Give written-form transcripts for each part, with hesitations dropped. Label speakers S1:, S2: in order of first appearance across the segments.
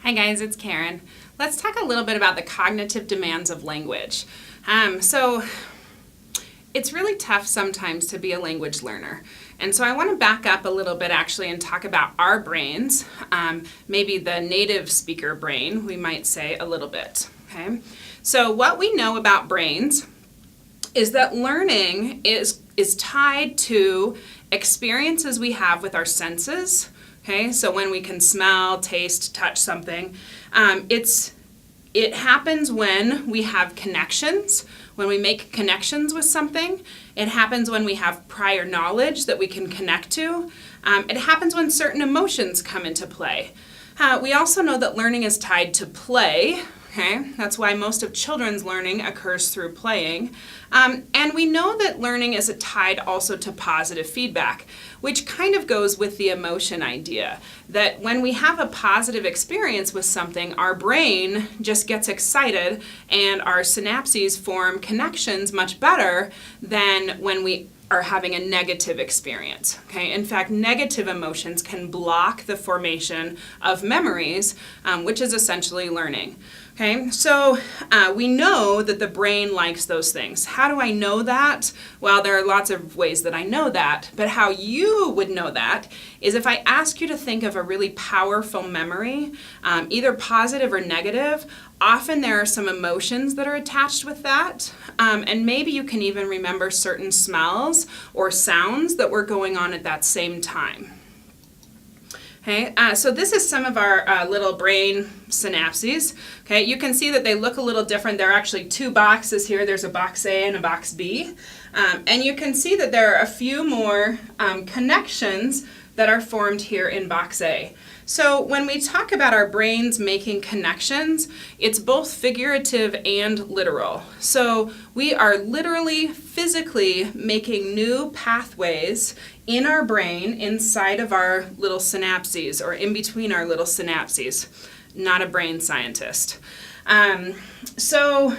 S1: Hi guys, it's Karen. Let's talk a little bit about the cognitive demands of language. So it's really tough sometimes to be a language learner. And so I want to back up a little bit actually and talk about our brains, maybe the native speaker brain, we might say a little bit. Okay. So what we know about brains is that learning is tied to experiences we have with our senses. Okay, so when we can smell, taste, touch something, it happens when we have connections, when we make connections with something. It happens when we have prior knowledge that we can connect to. It happens when certain emotions come into play. We also know that learning is tied to play. Okay, that's why most of children's learning occurs through playing. And we know that learning is tied also to positive feedback, which kind of goes with the emotion idea, that when we have a positive experience with something, our brain just gets excited and our synapses form connections much better than when we are having a negative experience. Okay? In fact, negative emotions can block the formation of memories, which is essentially learning. Okay, so we know that the brain likes those things. How do I know that? Well, there are lots of ways that I know that, but how you would know that is if I ask you to think of a really powerful memory, either positive or negative. Often there are some emotions that are attached with that, and maybe you can even remember certain smells or sounds that were going on at that same time. Okay, so this is some of our little brain synapses. Okay, you can see that they look a little different. There are actually two boxes here. There's a box A and a box B. And you can see that there are a few more connections that are formed here in box A. So when we talk about our brains making connections, it's both figurative and literal. So we are literally, physically making new pathways in our brain inside of our little synapses or in between our little synapses. Not a brain scientist. So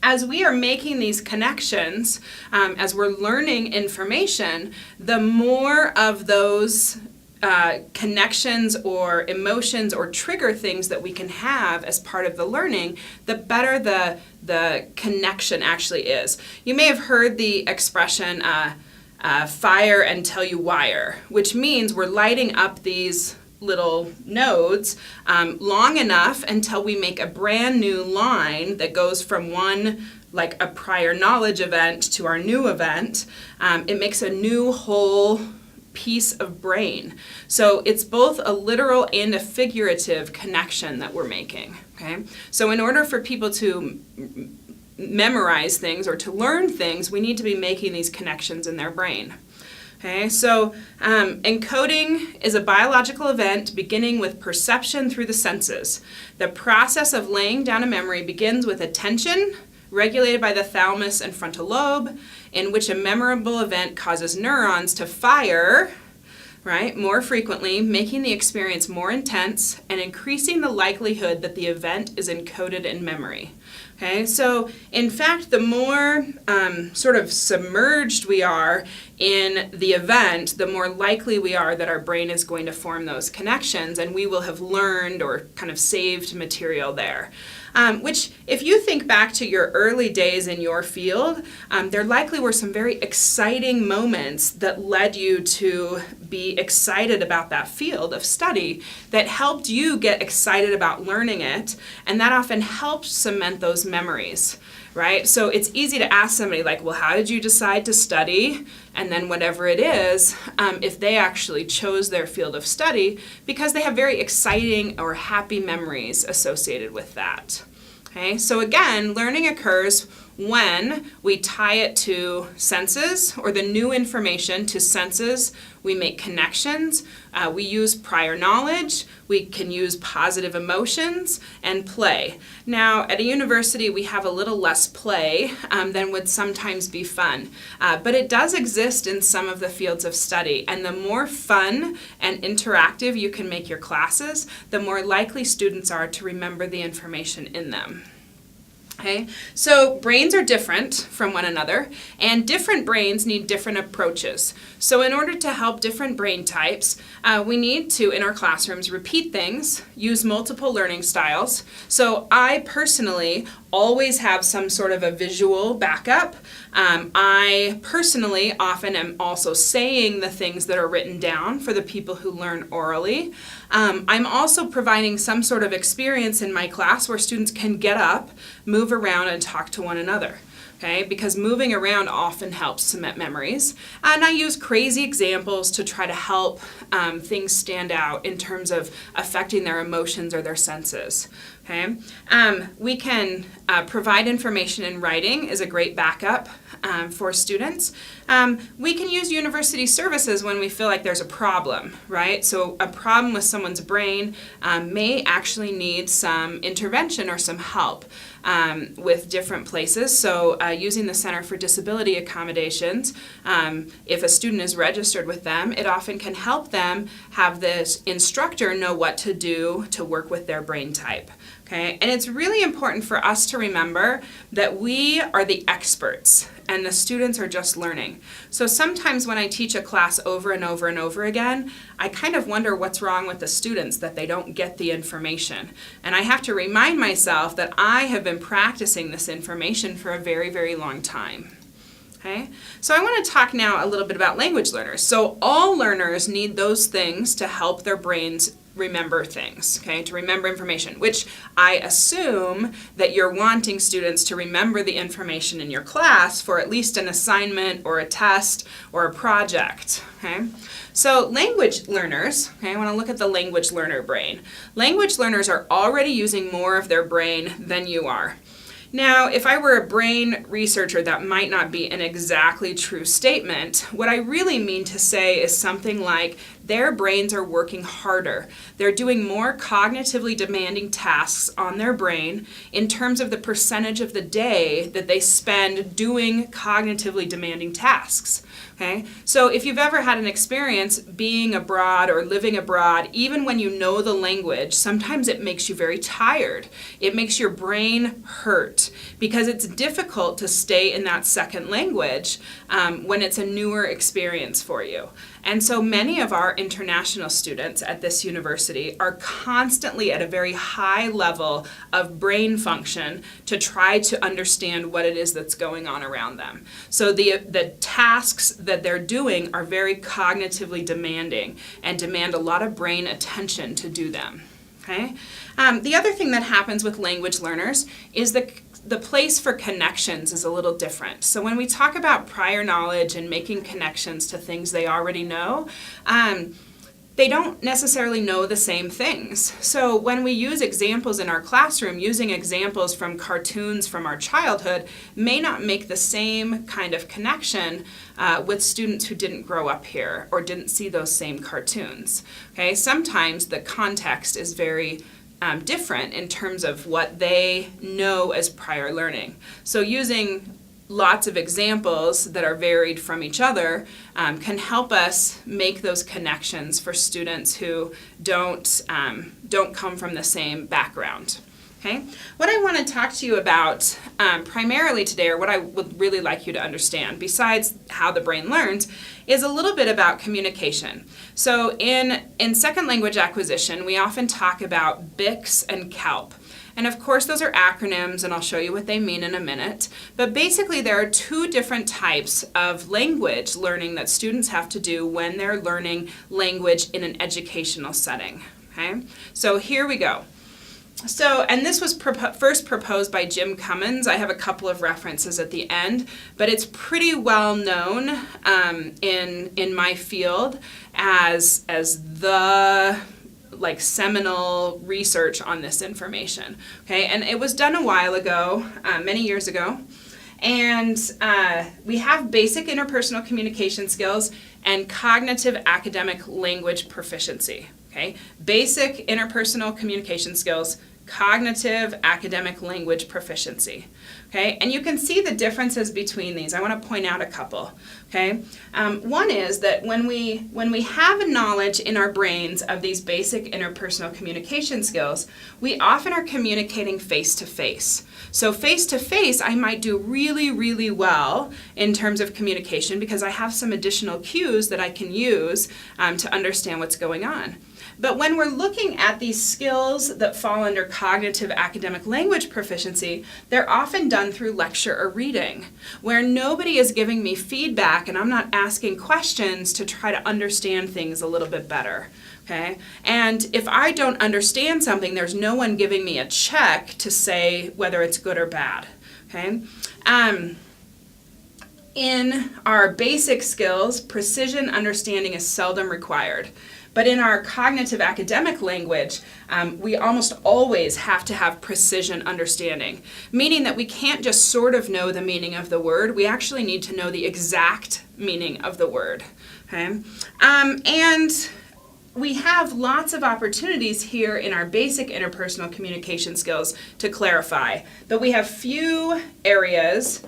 S1: as we are making these connections, as we're learning information, the more of those connections or emotions or trigger things that we can have as part of the learning, the better the connection actually is. You may have heard the expression fire until you wire, which means we're lighting up these little nodes long enough until we make a brand new line that goes from one, like a prior knowledge event, to our new event. It makes a new whole piece of brain. So it's both a literal and a figurative connection that we're making. Okay? So in order for people to memorize things or to learn things, we need to be making these connections in their brain. Okay, so encoding is a biological event beginning with perception through the senses. The process of laying down a memory begins with attention, regulated by the thalamus and frontal lobe, in which a memorable event causes neurons to fire, right, more frequently, making the experience more intense and increasing the likelihood that the event is encoded in memory. Okay, so in fact, the more sort of submerged we are in the event, the more likely we are that our brain is going to form those connections and we will have learned or kind of saved material there. Which, if you think back to your early days in your field, there likely were some very exciting moments that led you to be excited about that field of study that helped you get excited about learning it, and that often helped cement those memories, right? So it's easy to ask somebody like, well, how did you decide to study? And then whatever it is, if they actually chose their field of study, because they have very exciting or happy memories associated with that. Okay, so again, learning occurs when we tie it to senses or the new information to senses. We make connections, we use prior knowledge, we can use positive emotions, and play. Now, at a university, we have a little less play than would sometimes be fun, but it does exist in some of the fields of study, and the more fun and interactive you can make your classes, the more likely students are to remember the information in them. Okay, so brains are different from one another, and different brains need different approaches. So in order to help different brain types, we need to, in our classrooms, repeat things, use multiple learning styles. So I personally always have some sort of a visual backup. I personally often am also saying the things that are written down for the people who learn orally. I'm also providing some sort of experience in my class where students can get up, move around, and talk to one another. Okay, because moving around often helps cement memories. And I use crazy examples to try to help things stand out in terms of affecting their emotions or their senses. Okay, we can provide information in writing is a great backup for students. We can use university services when we feel like there's a problem, right? So a problem with someone's brain may actually need some intervention or some help with different places. So using the Center for Disability Accommodations, if a student is registered with them, it often can help them have this instructor know what to do to work with their brain type. Okay, and it's really important for us to remember that we are the experts and the students are just learning. So sometimes when I teach a class over and over and over again, I kind of wonder what's wrong with the students, that they don't get the information. And I have to remind myself that I have been practicing this information for a very, very long time. Okay, so I want to talk now a little bit about language learners. So all learners need those things to help their brains remember things, okay, to remember information, which I assume that you're wanting students to remember the information in your class for at least an assignment or a test or a project, okay? So language learners, okay, I want to look at the language learner brain. Language learners are already using more of their brain than you are. Now, if I were a brain researcher, that might not be an exactly true statement. What I really mean to say is something like their brains are working harder. They're doing more cognitively demanding tasks on their brain in terms of the percentage of the day that they spend doing cognitively demanding tasks. Okay? So if you've ever had an experience being abroad or living abroad, even when you know the language, sometimes it makes you very tired. It makes your brain hurt because it's difficult to stay in that second language when it's a newer experience for you. And so many of our international students at this university are constantly at a very high level of brain function to try to understand what it is that's going on around them. So the tasks that they're doing are very cognitively demanding and demand a lot of brain attention to do them. Okay? The other thing that happens with language learners is the place for connections is a little different. So when we talk about prior knowledge and making connections to things they already know, they don't necessarily know the same things. So when we use examples in our classroom, using examples from cartoons from our childhood may not make the same kind of connection with students who didn't grow up here or didn't see those same cartoons. Okay, sometimes the context is very different in terms of what they know as prior learning. So using lots of examples that are varied from each other can help us make those connections for students who don't come from the same background. Okay? What I want to talk to you about primarily today, or what I would really like you to understand, besides how the brain learns, is a little bit about communication. So in second language acquisition, we often talk about BICS and CALP. And of course, those are acronyms, and I'll show you what they mean in a minute. But basically, there are two different types of language learning that students have to do when they're learning language in an educational setting. Okay? So here we go. So, and this was first proposed by Jim Cummins. I have a couple of references at the end, but it's pretty well known in my field as the seminal research on this information. Okay, and it was done a while ago, many years ago, and we have basic interpersonal communication skills and cognitive academic language proficiency. Okay, basic interpersonal communication skills, cognitive academic language proficiency. Okay, and you can see the differences between these. I want to point out a couple. Okay, one is that when we have a knowledge in our brains of these basic interpersonal communication skills, we often are communicating face to face. So face to face, I might do really, really well in terms of communication because I have some additional cues that I can use to understand what's going on. But when we're looking at these skills that fall under cognitive academic language proficiency, they're often done through lecture or reading, where nobody is giving me feedback and I'm not asking questions to try to understand things a little bit better. Okay? And if I don't understand something, there's no one giving me a check to say whether it's good or bad. Okay? In our basic skills, precision understanding is seldom required. But in our cognitive academic language, we almost always have to have precision understanding, meaning that we can't just sort of know the meaning of the word. We actually need to know the exact meaning of the word. Okay? And we have lots of opportunities here in our basic interpersonal communication skills to clarify, but we have few areas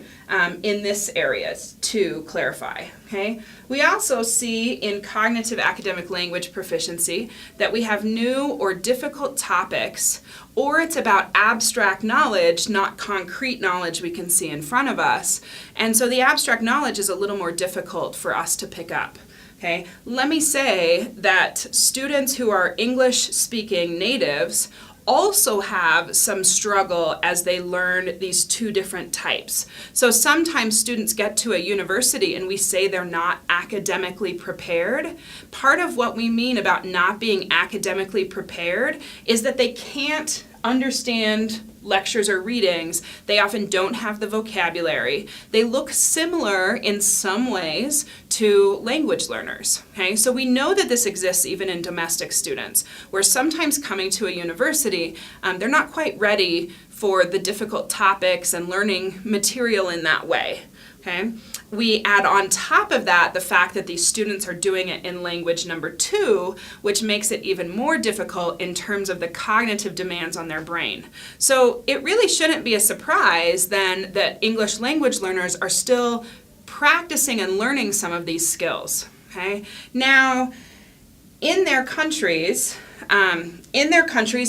S1: in this area to clarify. Okay? We also see in cognitive academic language proficiency that we have new or difficult topics, or it's about abstract knowledge, not concrete knowledge we can see in front of us. And so the abstract knowledge is a little more difficult for us to pick up. Okay? Let me say that students who are English-speaking natives also have some struggle as they learn these two different types. So sometimes students get to a university and we say they're not academically prepared. Part of what we mean about not being academically prepared is that they can't understand lectures or readings. They often don't have the vocabulary. They look similar in some ways to language learners. Okay? So we know that this exists even in domestic students, where sometimes coming to a university, they're not quite ready for the difficult topics and learning material in that way. Okay? We add on top of that the fact that these students are doing it in language number 2, which makes it even more difficult in terms of the cognitive demands on their brain. So it really shouldn't be a surprise then that English language learners are still practicing and learning some of these skills. Okay? Now, in their countries,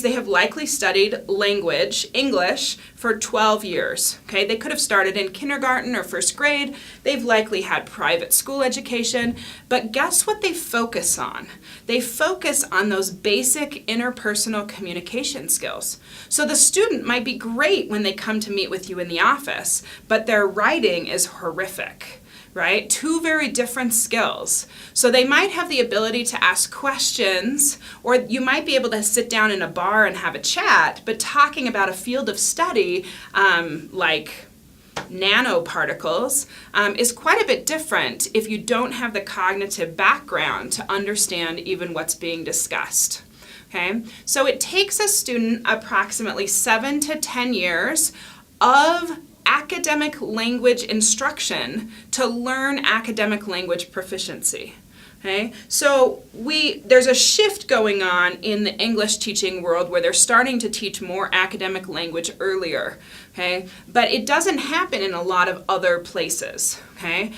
S1: they have likely studied language, English, for 12 years. Okay? They could have started in kindergarten or first grade. They've likely had private school education. But guess what they focus on? They focus on those basic interpersonal communication skills. So the student might be great when they come to meet with you in the office, but their writing is horrific. Right? Two very different skills. So they might have the ability to ask questions, or you might be able to sit down in a bar and have a chat, but talking about a field of study like nanoparticles is quite a bit different if you don't have the cognitive background to understand even what's being discussed. Okay? So it takes a student approximately 7 to 10 years of academic language instruction to learn academic language proficiency. Okay? So there's a shift going on in the English teaching world where they're starting to teach more academic language earlier. Okay? But it doesn't happen in a lot of other places. Okay?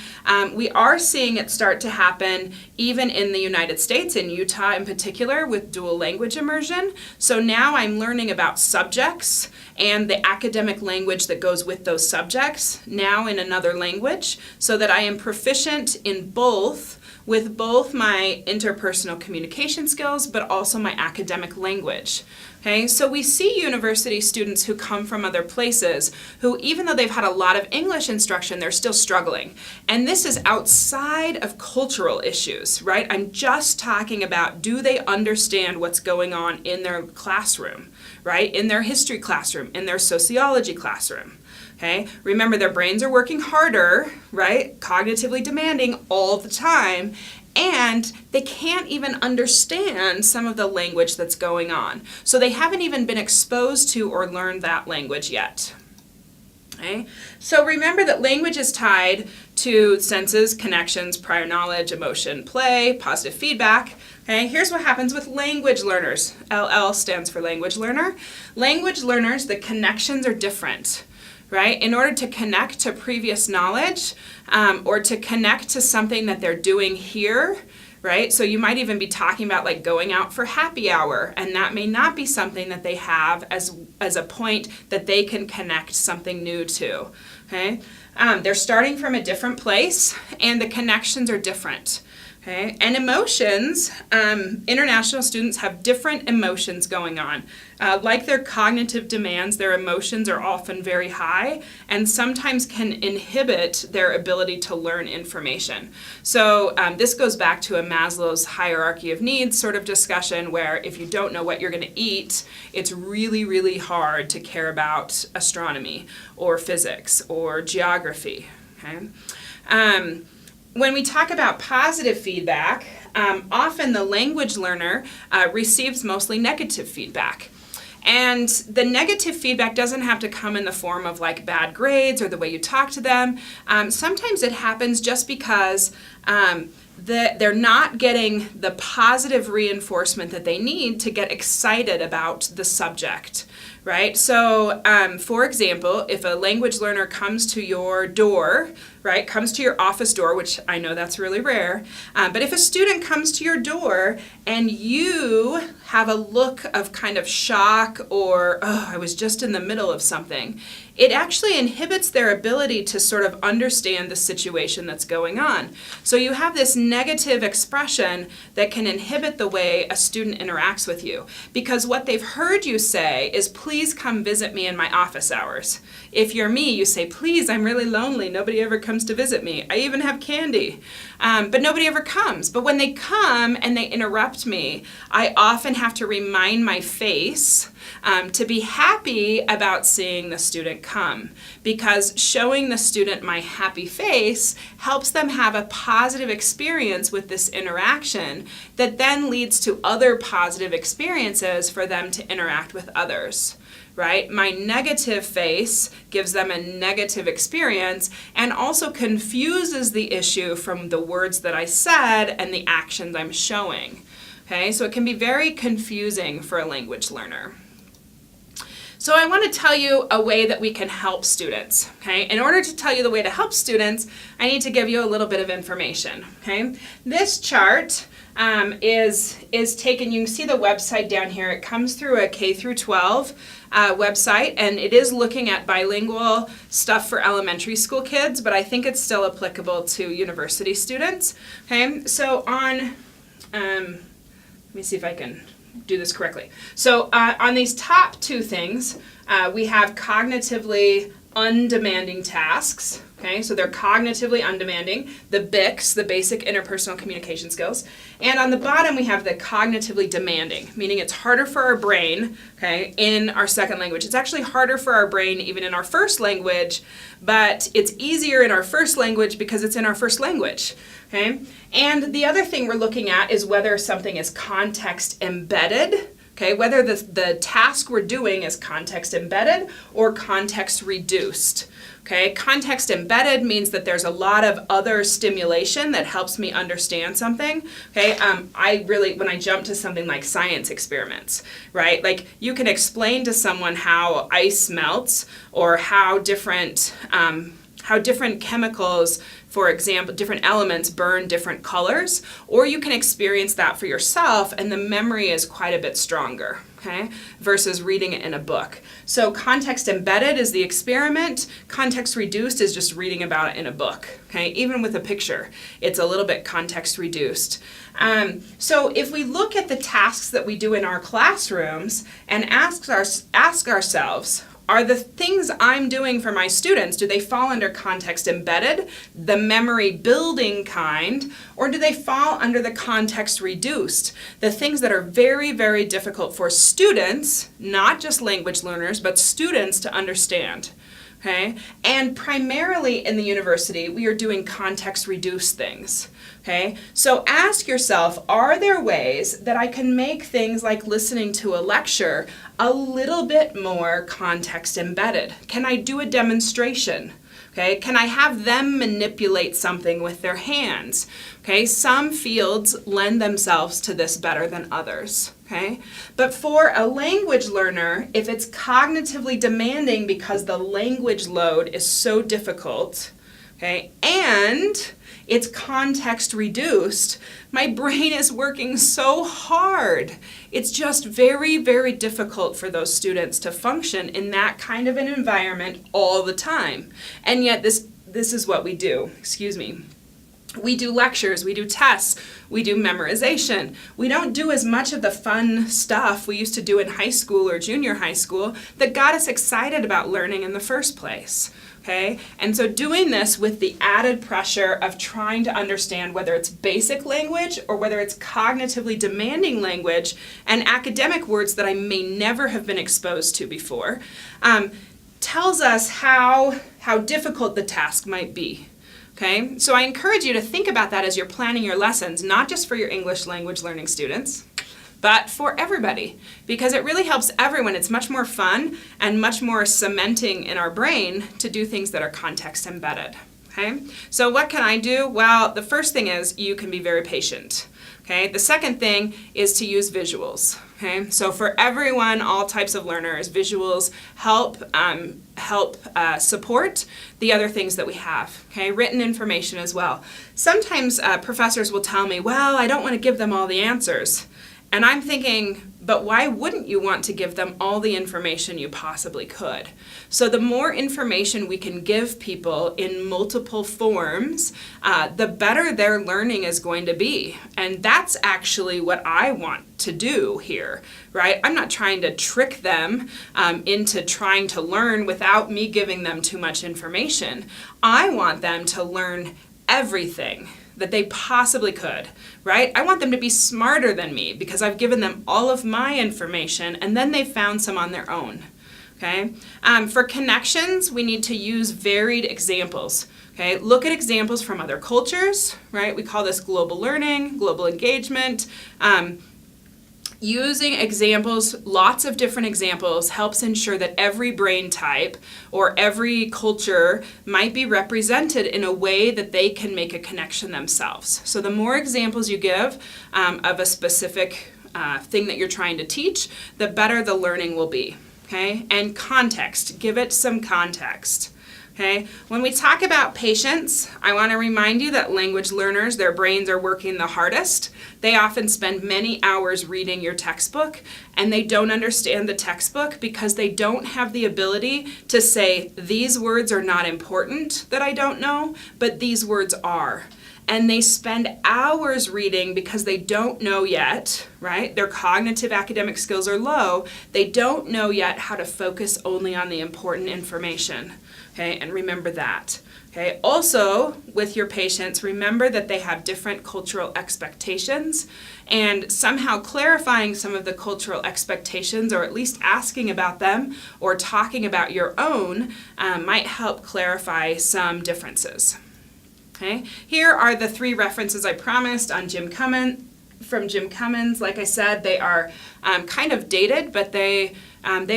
S1: We are seeing it start to happen even in the United States, in Utah in particular, with dual language immersion. So now I'm learning about subjects and the academic language that goes with those subjects now in another language, so that I am proficient in both, with both my interpersonal communication skills, but also my academic language. Okay, so we see university students who come from other places who, even though they've had a lot of English instruction, they're still struggling. And this is outside of cultural issues, right? I'm just talking about, do they understand what's going on in their classroom, right? In their history classroom, in their sociology classroom. Okay? Remember, their brains are working harder, right? Cognitively demanding all the time, and they can't even understand some of the language that's going on. So they haven't even been exposed to or learned that language yet. Okay? So remember that language is tied to senses, connections, prior knowledge, emotion, play, positive feedback. Okay, here's what happens with language learners. LL stands for language learner. Language learners, the connections are different, right? In order to connect to previous knowledge or to connect to something that they're doing here, right? So you might even be talking about like going out for happy hour, and that may not be something that they have as a point that they can connect something new to, okay? They're starting from a different place, and the connections are different. Okay, and emotions, international students have different emotions going on. Like their cognitive demands, their emotions are often very high and sometimes can inhibit their ability to learn information. So this goes back to a Maslow's hierarchy of needs sort of discussion, where if you don't know what you're going to eat, it's really, really hard to care about astronomy or physics or geography. Okay. When we talk about positive feedback, often the language learner receives mostly negative feedback. And the negative feedback doesn't have to come in the form of like bad grades or the way you talk to them. Sometimes it happens just because they're not getting the positive reinforcement that they need to get excited about the subject. Right? So, for example, if a language learner comes to your door, right, comes to your office door, which I know that's really rare, but if a student comes to your door and you have a look of kind of shock or, oh, I was just in the middle of something, it actually inhibits their ability to sort of understand the situation that's going on. So you have this negative expression that can inhibit the way a student interacts with you, because what they've heard you say is, please come visit me in my office hours. If you're me, you say, please, I'm really lonely. Nobody ever comes to visit me. I even have candy. But nobody ever comes. But when they come and they interrupt me, I often have to remind my face to be happy about seeing the student come, because showing the student my happy face helps them have a positive experience with this interaction that then leads to other positive experiences for them to interact with others. Right? My negative face gives them a negative experience and also confuses the issue from the words that I said and the actions I'm showing. Okay, so it can be very confusing for a language learner. So I want to tell you a way that we can help students. Okay, in order to tell you the way to help students, I need to give you a little bit of information. Okay, this chart is taken, you can see the website down here. It comes through a K through 12 website, and it is looking at bilingual stuff for elementary school kids, but I think it's still applicable to university students. Okay, so on, let me see if I can do this correctly. So on these top two things, we have cognitively undemanding tasks. Okay, so they're cognitively undemanding, the BICS, the basic interpersonal communication skills. And on the bottom, we have the cognitively demanding, meaning it's harder for our brain, okay, in our second language. It's actually harder for our brain even in our first language, but it's easier in our first language because it's in our first language. Okay? And the other thing we're looking at is whether something is context embedded. Okay, whether the task we're doing is context embedded or context reduced. Okay, context embedded means that there's a lot of other stimulation that helps me understand something. Okay, when I jump to something like science experiments, right? Like you can explain to someone how ice melts or how different chemicals, for example, different elements burn different colors, or you can experience that for yourself and the memory is quite a bit stronger, okay, versus reading it in a book. So context embedded is the experiment, context reduced is just reading about it in a book, okay, even with a picture, it's a little bit context reduced. So if we look at the tasks that we do in our classrooms and ask ourselves, are the things I'm doing for my students, do they fall under context embedded, the memory building kind, or do they fall under the context reduced, the things that are very, very difficult for students, not just language learners, but students to understand? Okay? And primarily in the university, we are doing context reduced things. Okay? So ask yourself, are there ways that I can make things like listening to a lecture a little bit more context embedded? Can I do a demonstration? Okay, can I have them manipulate something with their hands? Okay, some fields lend themselves to this better than others. Okay, but for a language learner, if it's cognitively demanding because the language load is so difficult, okay, and it's context reduced, my brain is working so hard. It's just very, very difficult for those students to function in that kind of an environment all the time. And yet this is what we do. We do lectures, we do tests, we do memorization. We don't do as much of the fun stuff we used to do in high school or junior high school that got us excited about learning in the first place. Okay? And so doing this with the added pressure of trying to understand whether it's basic language or whether it's cognitively demanding language and academic words that I may never have been exposed to before, tells us how difficult the task might be. Okay? So I encourage you to think about that as you're planning your lessons, not just for your English language learning students, but for everybody, because it really helps everyone. It's much more fun and much more cementing in our brain to do things that are context embedded. Okay? So what can I do? Well, the first thing is you can be very patient. Okay? The second thing is to use visuals. Okay? So for everyone, all types of learners, visuals help support the other things that we have. Okay? Written information as well. Sometimes professors will tell me, well, I don't want to give them all the answers. And I'm thinking, but why wouldn't you want to give them all the information you possibly could? So the more information we can give people in multiple forms, the better their learning is going to be. And that's actually what I want to do here, right? I'm not trying to trick them into trying to learn without me giving them too much information. I want them to learn everything that they possibly could, right? I want them to be smarter than me because I've given them all of my information and then they found some on their own, okay? For connections, we need to use varied examples, okay? Look at examples from other cultures, right? We call this global learning, global engagement. Using examples, lots of different examples, helps ensure that every brain type or every culture might be represented in a way that they can make a connection themselves. So the more examples you give of a specific thing that you're trying to teach, the better the learning will be. Okay? And context, give it some context. Okay? When we talk about patience, I want to remind you that language learners, their brains are working the hardest. They often spend many hours reading your textbook, and they don't understand the textbook because they don't have the ability to say, these words are not important that I don't know, but these words are. And they spend hours reading because they don't know yet, right? Their cognitive academic skills are low. They don't know yet how to focus only on the important information. Okay, and remember that. Okay, also with your patients, remember that they have different cultural expectations, and somehow clarifying some of the cultural expectations, or at least asking about them or talking about your own, might help clarify some differences. Okay, here are the 3 references I promised on from Jim Cummins. Like I said, they are kind of dated, but they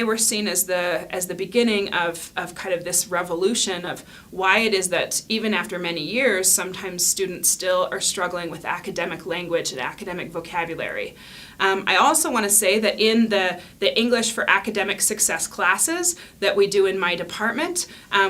S1: were seen as the beginning of kind of this revolution of why it is that even after many years, sometimes students still are struggling with academic language and academic vocabulary. I also want to say that in the English for Academic Success classes that we do in my department,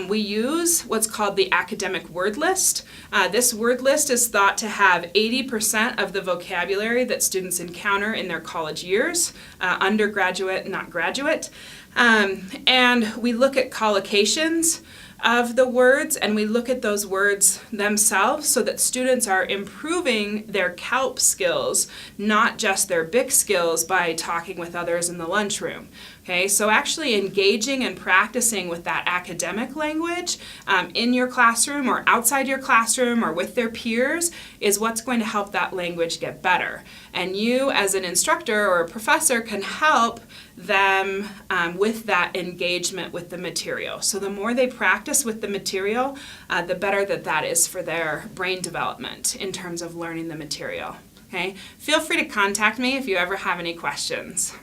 S1: we use what's called the academic word list. This word list is thought to have 80% of the vocabulary that students encounter in their college years, undergraduate, not graduate. And we look at collocations of the words, and we look at those words themselves so that students are improving their CALP skills, not just their BICS skills, by talking with others in the lunchroom. Okay, so actually engaging and practicing with that academic language in your classroom or outside your classroom or with their peers is what's going to help that language get better. And you as an instructor or a professor can help them with that engagement with the material. So the more they practice with the material, the better that is for their brain development in terms of learning the material. Okay? Feel free to contact me if you ever have any questions.